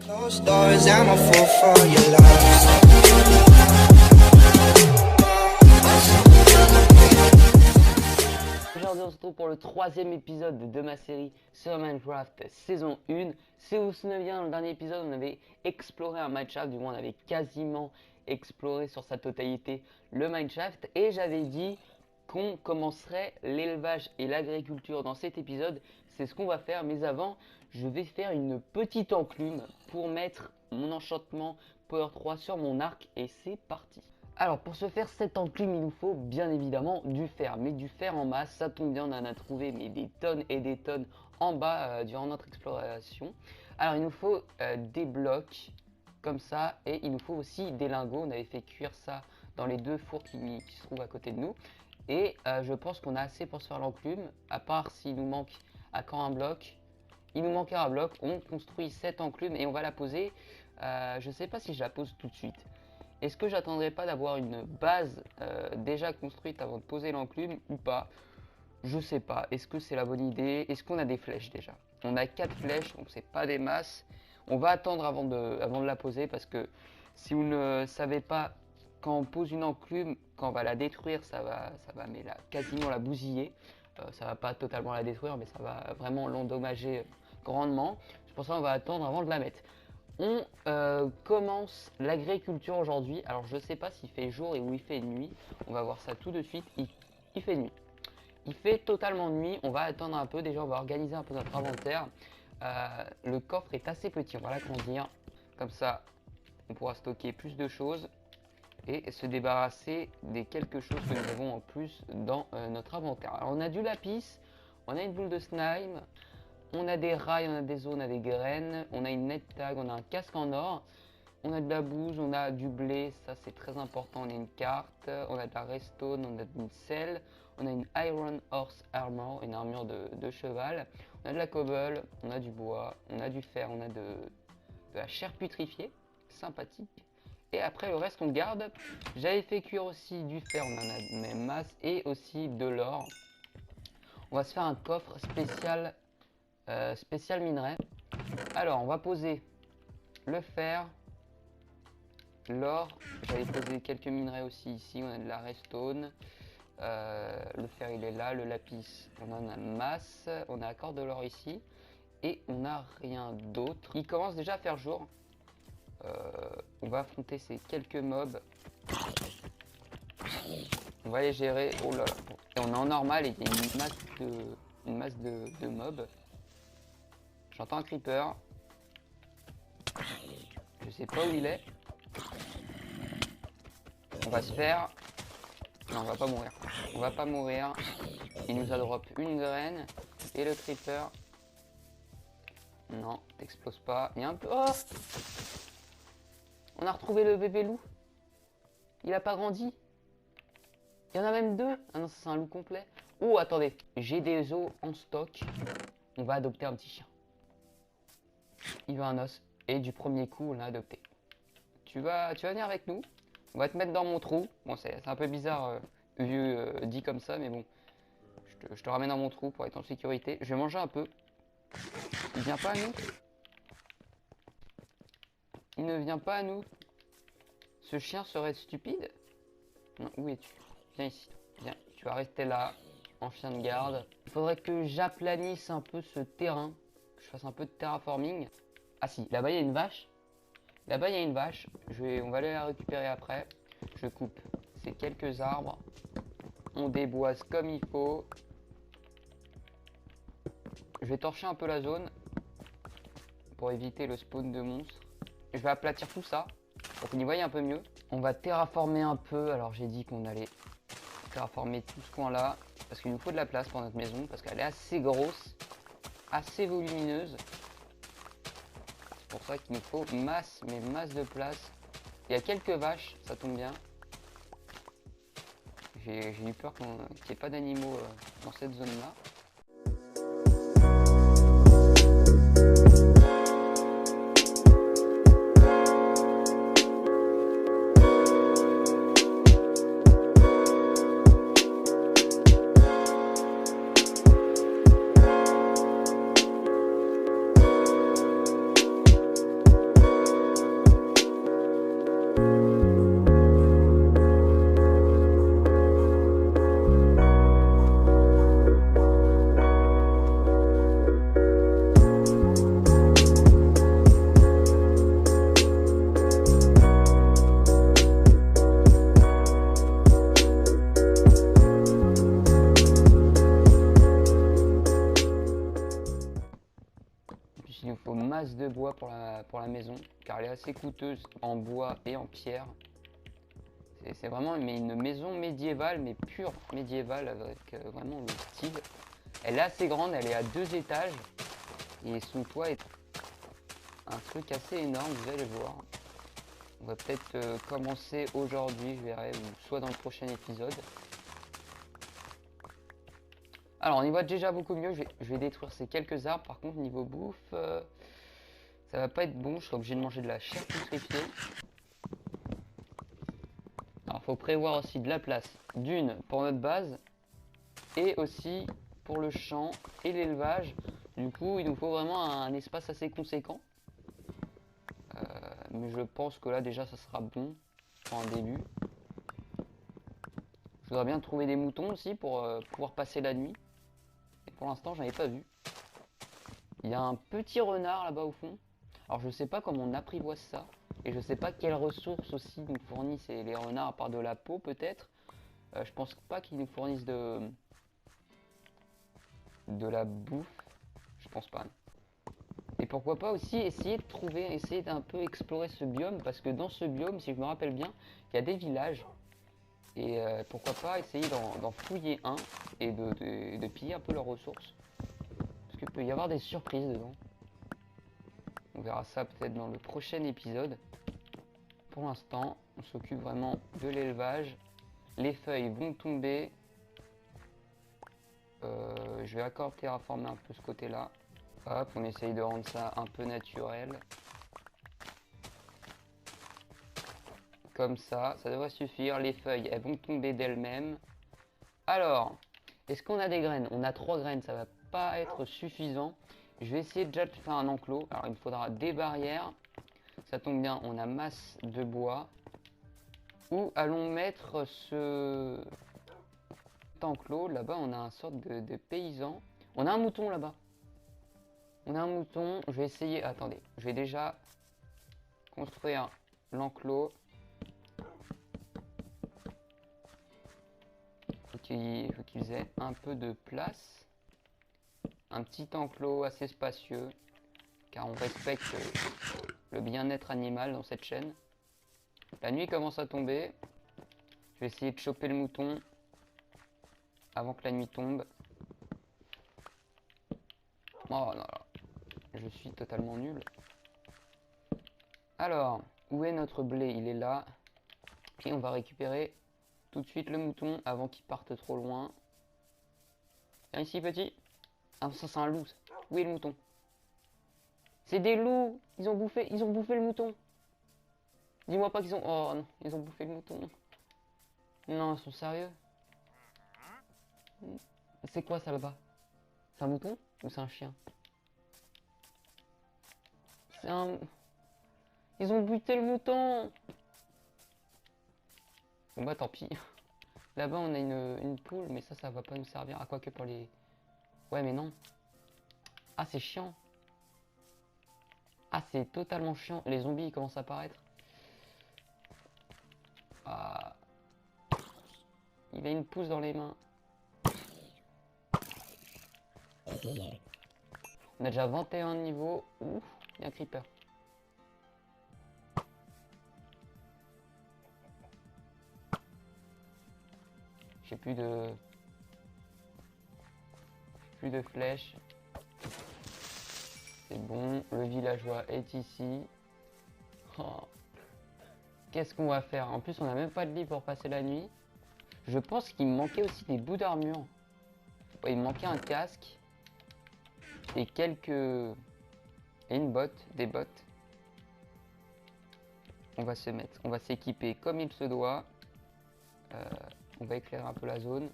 Closed doors, I'm a fool for your love. Aujourd'hui on se retrouve pour le troisième épisode de ma série sur Minecraft saison 1. Si vous vous souvenez bien, dans le dernier épisode on avait exploré un mineshaft, du moins on avait quasiment exploré sur sa totalité le mineshaft. Et j'avais dit qu'on commencerait l'élevage et l'agriculture dans cet épisode. C'est ce qu'on va faire, mais avant je vais faire une petite enclume pour mettre mon enchantement Power 3 sur mon arc et c'est parti. Alors pour se faire cette enclume il nous faut bien évidemment du fer, mais du fer en masse. Ça tombe bien, on en a trouvé mais des tonnes et des tonnes en bas durant notre exploration. Alors il nous faut des blocs comme ça et il nous faut aussi des lingots. On avait fait cuire ça dans les deux fours qui se trouvent à côté de nous. Et je pense qu'on a assez pour se faire l'enclume, à part s'il nous manque à quand un bloc. Il nous manque un bloc, on construit cette enclume et on va la poser. Je ne sais pas si je la pose tout de suite. Est-ce que j'attendrai pas d'avoir une base déjà construite avant de poser l'enclume ou pas? Je sais pas. Est-ce que c'est la bonne idée? Est-ce qu'on a des flèches déjà? On a 4 flèches, donc c'est pas des masses. On va attendre avant de la poser parce que si vous ne savez pas, quand on pose une enclume, quand on va la détruire, ça va mais quasiment la bousiller. Ça va pas totalement la détruire, mais ça va vraiment l'endommager grandement. C'est pour ça qu'on va attendre avant de la mettre. On commence l'agriculture aujourd'hui. Alors je sais pas s'il fait jour et où il fait nuit. On va voir ça tout de suite. Il fait nuit. Il fait totalement nuit. On va attendre un peu. Déjà on va organiser un peu notre inventaire. Le coffre est assez petit. On va l'agrandir. Comme ça on pourra stocker plus de choses et se débarrasser des quelques choses que nous avons en plus dans notre inventaire. Alors on a du lapis. On a une boule de slime. On a des rails, on a des os, on a des graines, on a une net tag, on a un casque en or, on a de la bouse, on a du blé, ça c'est très important, on a une carte, on a de la redstone, on a une selle, on a une iron horse armor, une armure de cheval, on a de la cobble, on a du bois, on a du fer, on a de la chair putrifiée, sympathique. Et après le reste on garde. J'avais fait cuire aussi du fer, on en a même masse, et aussi de l'or. On va se faire un coffre spécial. Spécial minerai. Alors on va poser le fer, l'or. J'avais posé quelques minerais aussi ici. On a de la redstone, le fer il est là, le lapis on en a masse, on a encore de l'or ici et on n'a rien d'autre. Il commence déjà à faire jour. On va affronter ces quelques mobs. On va les gérer. Oh là là. Et on est en normal et il y a une masse de mobs. J'entends un creeper. Je sais pas où il est. On va se faire... Non, on va pas mourir. On va pas mourir. Il nous a drop une graine. Et le creeper... Non, t'exploses pas. Il y a un peu... Oh! On a retrouvé le bébé loup. Il a pas grandi. Il y en a même deux. Ah non, c'est un loup complet. Oh, attendez. J'ai des os en stock. On va adopter un petit chien. Il veut un os. Et du premier coup, on l'a adopté. Tu vas venir avec nous. On va te mettre dans mon trou. Bon, c'est un peu bizarre vu dit comme ça, mais bon. Je te ramène dans mon trou pour être en sécurité. Je vais manger un peu. Il vient pas à nous. Il ne vient pas à nous. Ce chien serait stupide. Non, où es-tu? Viens ici. Viens, tu vas rester là, en chien de garde. Il faudrait que j'aplanisse un peu ce terrain. Que je fasse un peu de terraforming. Ah si, là-bas il y a une vache. Là-bas il y a une vache. On va aller la récupérer après. Je coupe ces quelques arbres. On déboise comme il faut. Je vais torcher un peu la zone pour éviter le spawn de monstres. Je vais aplatir tout ça pour qu'on y voie un peu mieux. On va terraformer un peu. Alors j'ai dit qu'on allait terraformer tout ce coin là parce qu'il nous faut de la place pour notre maison parce qu'elle est assez grosse, assez volumineuse. C'est pour ça qu'il nous faut masse, mais masse de place. Il y a quelques vaches, ça tombe bien. J'ai eu peur qu'il n'y ait pas d'animaux dans cette zone là. masse de bois pour la maison, car elle est assez coûteuse en bois et en pierre. C'est vraiment une maison médiévale, mais pure médiévale, avec vraiment le style. Elle est assez grande, elle est à 2 étages, et son toit est un truc assez énorme, vous allez voir. On va peut-être commencer aujourd'hui, je verrai, ou soit dans le prochain épisode. Alors, on y voit déjà beaucoup mieux. Je vais détruire ces quelques arbres. Par contre, niveau bouffe, ça va pas être bon. Je serai obligé de manger de la chair putréfiée. Alors, faut prévoir aussi de la place. D'une, pour notre base. Et aussi pour le champ et l'élevage. Du coup, il nous faut vraiment un espace assez conséquent. Mais je pense que là, déjà, ça sera bon pour un début. Je voudrais bien trouver des moutons aussi pour pouvoir passer la nuit. Et pour l'instant, j'en ai pas vu. Il y a un petit renard là-bas au fond. Alors je sais pas comment on apprivoise ça. Et je sais pas quelles ressources aussi nous fournissent les renards à part de la peau peut-être. Je pense pas qu'ils nous fournissent de la bouffe. Je pense pas. Et pourquoi pas aussi essayer de trouver, essayer d'un peu explorer ce biome. Parce que dans ce biome, si je me rappelle bien, il y a des villages. Et pourquoi pas essayer d'en fouiller un et de piller un peu leurs ressources. Parce qu'il peut y avoir des surprises dedans. On verra ça peut-être dans le prochain épisode. Pour l'instant, on s'occupe vraiment de l'élevage. Les feuilles vont tomber. Je vais encore terraformer un peu ce côté-là. Hop, on essaye de rendre ça un peu naturel. Comme ça devrait suffire. Les feuilles, elles vont tomber d'elles-mêmes. Alors, est-ce qu'on a des graines? On a 3 graines, ça va pas être suffisant. Je vais essayer déjà de faire un enclos. Alors, il me faudra des barrières. Ça tombe bien, on a masse de bois. Où allons mettre ce enclos? Là-bas, on a un sorte de paysan. On a un mouton là-bas. On a un mouton. Je vais essayer. Attendez, je vais déjà construire l'enclos. Faut qu'ils aient un peu de place. Un petit enclos assez spacieux. Car on respecte le bien-être animal dans cette chaîne. La nuit commence à tomber. Je vais essayer de choper le mouton avant que la nuit tombe. Oh non, je suis totalement nul. Alors, où est notre blé? Il est là. Et on va récupérer tout de suite le mouton avant qu'il parte trop loin. Viens ici, petit. Ah, ça c'est un loup. Où est le mouton? C'est des loups. Ils ont bouffé le mouton. Dis-moi pas qu'ils ont... Oh non, ils ont bouffé le mouton. Non, ils sont sérieux? C'est quoi ça là-bas? C'est un mouton ou c'est un chien? C'est un... Ils ont buté le mouton. Bon bah tant pis. Là-bas on a une poule, mais ça va pas nous servir. À quoi que pour les... Ouais mais non. Ah c'est chiant. Ah c'est totalement chiant. Les zombies ils commencent à apparaître. Ah. Il a une pousse dans les mains. On a déjà 21 niveaux. Ouf, il y a un creeper. J'ai plus de flèches. C'est bon, le villageois est ici. Oh. Qu'est-ce qu'on va faire? En plus, on n'a même pas de lit pour passer la nuit. Je pense qu'il me manquait aussi des bouts d'armure. Ouais, il me manquait un casque. Et quelques... Et une botte, des bottes. On va se mettre, on va s'équiper comme il se doit. On va éclairer un peu la zone.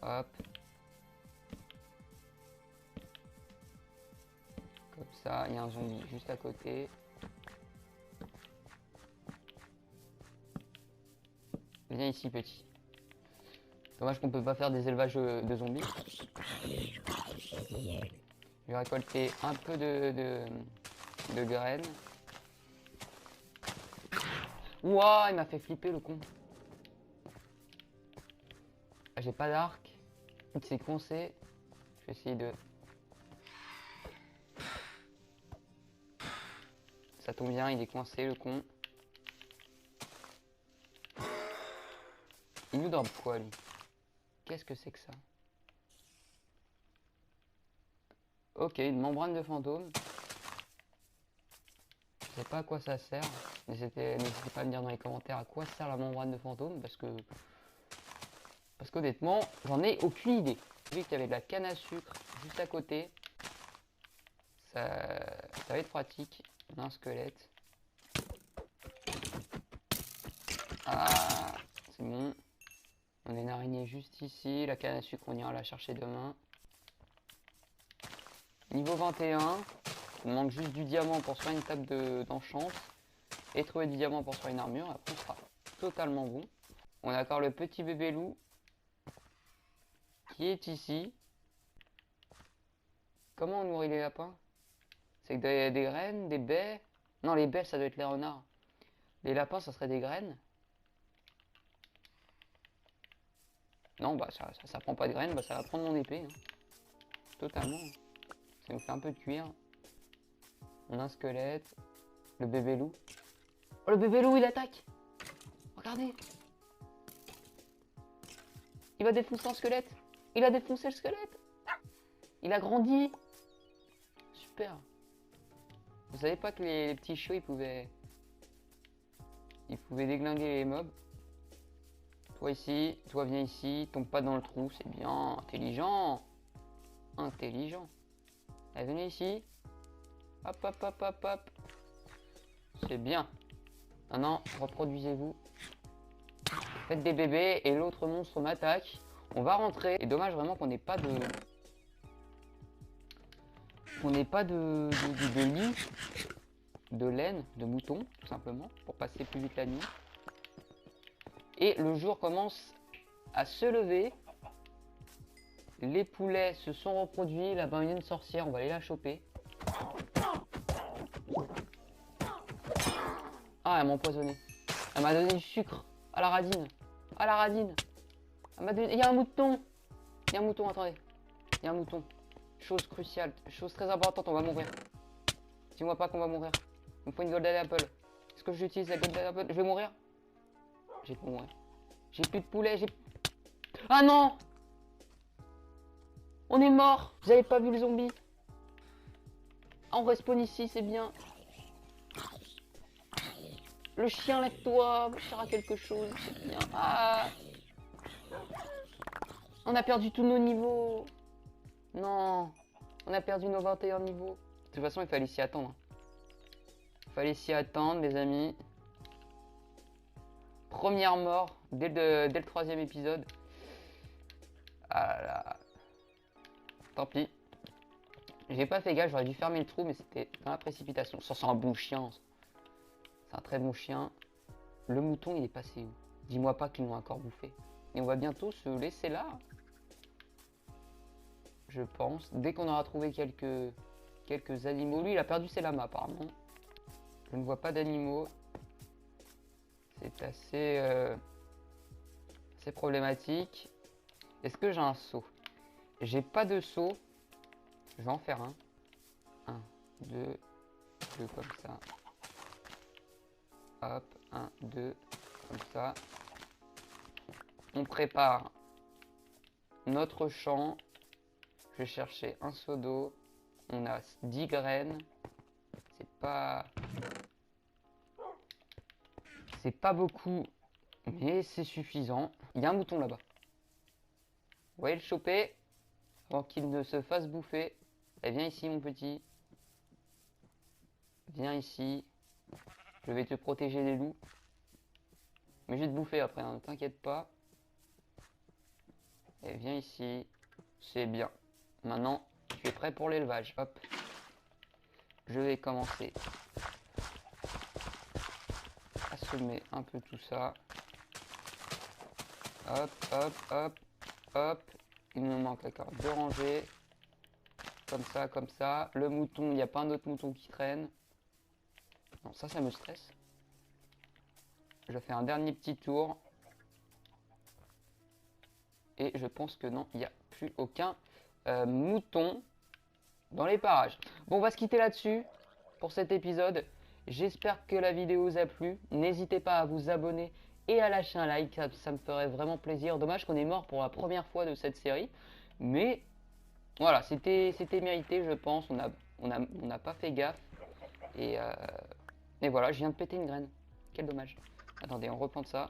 Hop. Comme ça, il y a un zombie juste à côté. Viens ici, petit. Dommage qu'on peut pas faire des élevages de zombies. Je vais récolter un peu de graines. Ouah, il m'a fait flipper le con. J'ai pas d'arc. Il s'est coincé. Je vais essayer de... Ça tombe bien, il est coincé, le con. Il nous drop quoi, lui? Qu'est-ce que c'est que ça? Ok, une membrane de fantôme. Je sais pas à quoi ça sert. N'hésitez pas à me dire dans les commentaires à quoi sert la membrane de fantôme, parce qu'honnêtement, j'en ai aucune idée. J'ai vu qu'il y avait de la canne à sucre juste à côté. Ça va être pratique. On a un squelette. Ah, c'est bon. On a une araignée juste ici. La canne à sucre, on ira la chercher demain. Niveau 21. On manque juste du diamant pour se faire une table d'enchant. Et trouver du diamant pour se faire une armure. Après, on sera totalement bon. On a encore le petit bébé loup qui est ici. Comment on nourrit les lapins? C'est des graines, des baies? Non, les baies, ça doit être les renards. Les lapins, ça serait des graines? Non, bah ça prend pas de graines, bah ça va prendre mon épée. Hein. Totalement. Ça nous fait un peu de cuir. On a un squelette. Le bébé loup. Oh, le bébé loup, il attaque! Regardez! Il va défoncer un squelette! Il a défoncé le squelette! Il a grandi! Super! Vous savez pas que les petits chiots, ils pouvaient déglinguer les mobs? Toi ici, toi viens ici, tombe pas dans le trou, c'est bien, intelligent! Intelligent! Allez, venez ici! Hop, hop, hop, hop, hop! C'est bien! Maintenant, reproduisez-vous. Faites des bébés et l'autre monstre m'attaque. On va rentrer. Et dommage vraiment qu'on n'ait pas de... lit, de laine, de mouton, tout simplement, pour passer plus vite la nuit. Et le jour commence à se lever. Les poulets se sont reproduits. Là-bas, il y a une sorcière, on va aller la choper. Ah, elle m'a empoisonné. Elle m'a donné du sucre à la radine. À la radine. Elle m'a donné... Il y a un mouton. Il y a un mouton, attendez. Il y a un mouton. Chose cruciale, chose très importante, on va mourir. Dis-moi pas qu'on va mourir. Il me faut une golden apple. Est-ce que j'utilise la golden apple? Je vais mourir. J'ai pas mourir. J'ai plus de poulet, j'ai... Ah non! On est mort! Vous avez pas vu le zombie? Ah, on respawn ici, c'est bien. Le chien, lève-toi, sert à quelque chose, c'est bien. Ah! On a perdu tous nos niveaux. Non, on a perdu nos 21 niveaux. De toute façon, il fallait s'y attendre. Il fallait s'y attendre, les amis. Première mort dès le 3e épisode. Ah là là. Tant pis. J'ai pas fait gaffe, j'aurais dû fermer le trou, mais c'était dans la précipitation. Ça, c'est un bon chien. C'est un très bon chien. Le mouton, il est passé où? Dis-moi pas qu'ils l'ont encore bouffé. Et on va bientôt se laisser là. Je pense. Dès qu'on aura trouvé quelques animaux. Lui, il a perdu ses lamas, apparemment. Je ne vois pas d'animaux. C'est assez problématique. Est-ce que j'ai un seau? J'ai pas de seau. Je vais en faire un. 1, 2, 2 comme ça. Hop, 1, 2, comme ça. On prépare notre champ. Je vais chercher un seau d'eau. On a 10 graines. C'est pas beaucoup, mais c'est suffisant. Il y a un mouton là-bas. Vous voyez le choper avant qu'il ne se fasse bouffer. Eh, viens ici, mon petit. Viens ici. Je vais te protéger des loups. Mais je vais te bouffer après, hein, ne t'inquiète pas. Et viens ici. C'est bien. Maintenant, tu es prêt pour l'élevage. Hop. Je vais commencer à semer un peu tout ça. Hop, hop, hop, hop. Il me manque encore 2 rangées. Comme ça, comme ça. Le mouton, il n'y a pas un autre mouton qui traîne. Non, ça me stresse. Je fais un dernier petit tour. Et je pense que non, il n'y a plus aucun mouton dans les parages. Bon, on va se quitter là-dessus pour cet épisode. J'espère que la vidéo vous a plu. N'hésitez pas à vous abonner et à lâcher un like, ça me ferait vraiment plaisir. Dommage qu'on est mort pour la première fois de cette série. Mais voilà, c'était mérité, je pense. On n'a pas fait gaffe. Et voilà, je viens de péter une graine. Quel dommage. Attendez, on replante ça.